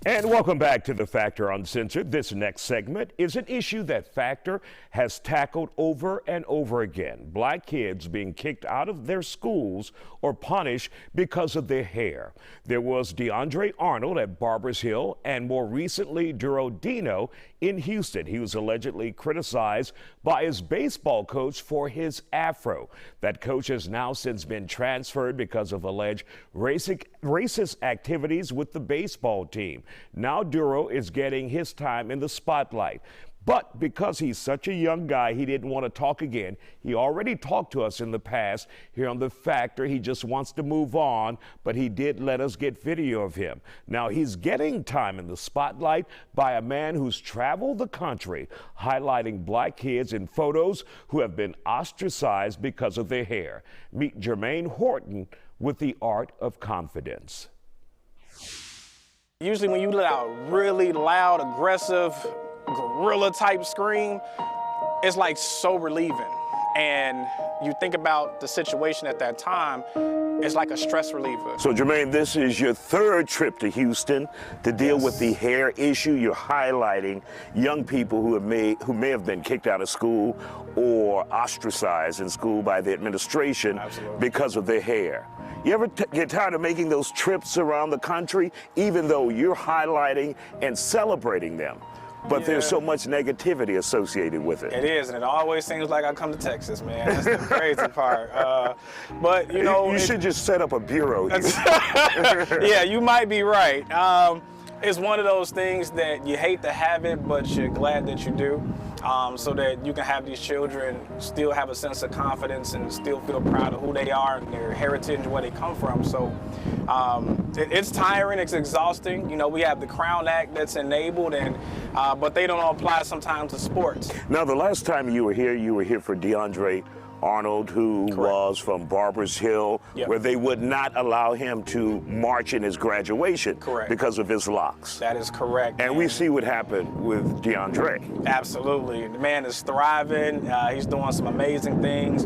And welcome back to the Factor Uncensored. This next segment is an issue that Factor has tackled over and over again. Black kids being kicked out of their schools or punished because of their hair. There was DeAndre Arnold at Barbers Hill and more recently Duro Dino in Houston. He was allegedly criticized by his baseball coach for his afro. That coach has now since been transferred because of alleged racist activities with the baseball team. Now Duro is getting his time in the spotlight. But because he's such a young guy, he didn't want to talk again. He already talked to us in the past here on The Factor. He just wants to move on, but he did let us get video of him. Now he's getting time in the spotlight by a man who's traveled the country, highlighting black kids in photos who have been ostracized because of their hair. Meet Jermaine Horton with The Art of Confidence. Usually when you let out a really loud, aggressive, gorilla type scream, it's like so relieving. And you think about the situation at that time, it's like a stress reliever. So Jermaine, this is your third trip to Houston to deal with the hair issue. You're highlighting young people who may have been kicked out of school or ostracized in school by the administration because of their hair. You ever get tired of making those trips around the country, even though you're highlighting and celebrating them? But there's so much negativity associated with it. It is, and it always seems like I come to Texas, man. That's the crazy part. But, you know... You should just set up a bureau here. Yeah, you might be right. It's one of those things that you hate to have it, but you're glad that you do, so that you can have these children still have a sense of confidence and still feel proud of who they are and their heritage and where they come from. So it's tiring, it's exhausting. You know, we have the Crown Act that's enabled, and but they don't apply sometimes to sports. Now, the last time you were here for DeAndre Arnold, who was from Barbers Hill, where they would not allow him to march in his graduation because of his locks. That is correct. And we see what happened with DeAndre. Absolutely. The man is thriving. He's doing some amazing things.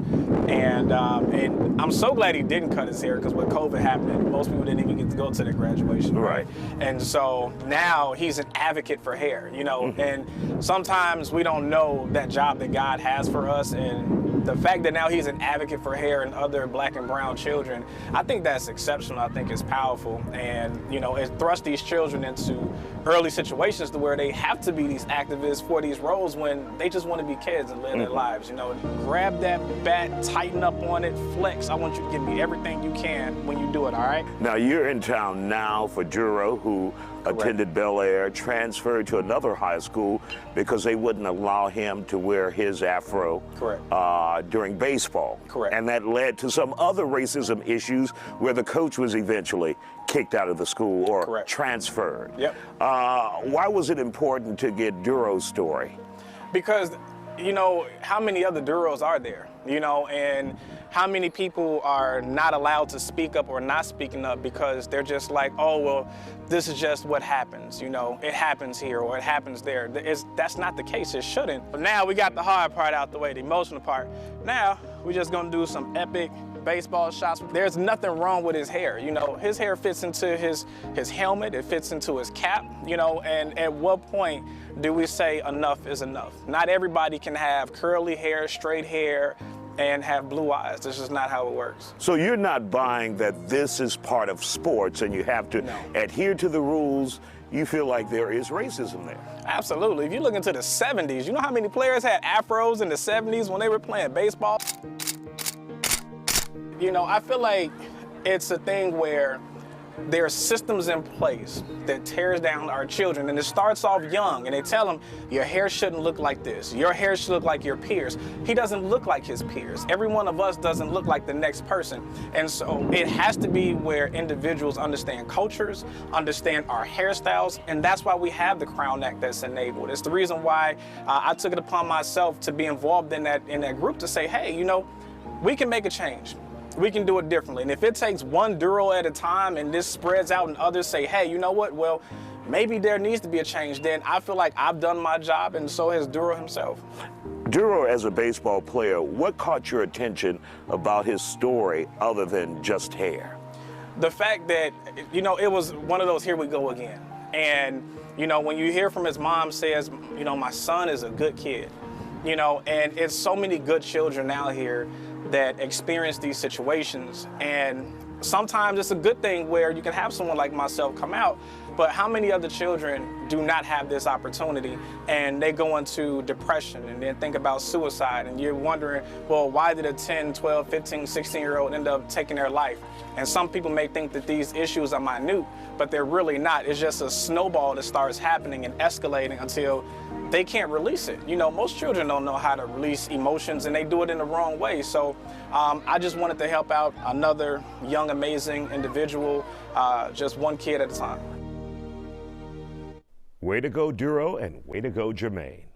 And I'm so glad he didn't cut his hair, because with COVID happening, most people didn't even get to go to their graduation. Right. And so now he's an advocate for hair, you know, and sometimes we don't know that job that God has for us, and the fact that now he's an advocate for hair and other black and brown children, I think that's exceptional. I think it's powerful. And, you know, it thrusts these children into early situations to where they have to be these activists for these roles when they just want to be kids and live their lives. You know, grab that bat, tighten up on it, flex. I want you to give me everything you can when you do it, all right? Now, you're in town now for Duro, who attended Bel Air, transferred to another high school because they wouldn't allow him to wear his afro during baseball. And that led to some other racism issues where the coach was eventually kicked out of the school or transferred. Why was it important to get Duro's story? Because, you know, how many other Duros are there? You know, and how many people are not allowed to speak up or not speaking up because they're just like, oh, well, this is just what happens, you know, it happens here or it happens there. That's not the case, it shouldn't. But now we got the hard part out the way, the emotional part. Now we're just gonna do some epic baseball shots. There's nothing wrong with his hair, you know. His hair fits into his helmet, it fits into his cap, you know, and at what point do we say enough is enough? Not everybody can have curly hair, straight hair, and have blue eyes. This is not how it works. So you're not buying that this is part of sports and you have to adhere to the rules. You feel like there is racism there? Absolutely. If you look into the 70s, you know how many players had afros in the 70s when they were playing baseball? You know, I feel like it's a thing where there are systems in place that tears down our children, and it starts off young, and they tell them, your hair shouldn't look like this. Your hair should look like your peers. He doesn't look like his peers. Every one of us doesn't look like the next person. And so it has to be where individuals understand cultures, understand our hairstyles, and that's why we have the Crown Act that's enabled. It's the reason why I took it upon myself to be involved in that group to say, hey, you know, we can make a change. We can do it differently. And if it takes one Duro at a time and this spreads out and others say, hey, you know what, well, maybe there needs to be a change, then I feel like I've done my job, and so has Duro himself. Duro, as a baseball player, what caught your attention about his story other than just hair? The fact that, you know, it was one of those here we go again. And, you know, when you hear from his mom says, you know, my son is a good kid, you know, and it's so many good children out here that experience these situations. And sometimes it's a good thing where you can have someone like myself come out, but how many other children do not have this opportunity and they go into depression and then think about suicide, and you're wondering, well, why did a 10, 12, 15, 16-year-old end up taking their life? And some people may think that these issues are minute, but they're really not. It's just a snowball that starts happening and escalating until they can't release it. You know, most children don't know how to release emotions, and they do it in the wrong way. So I just wanted to help out another young, amazing individual, just one kid at a time. Way to go, Duro, and way to go, Jermaine.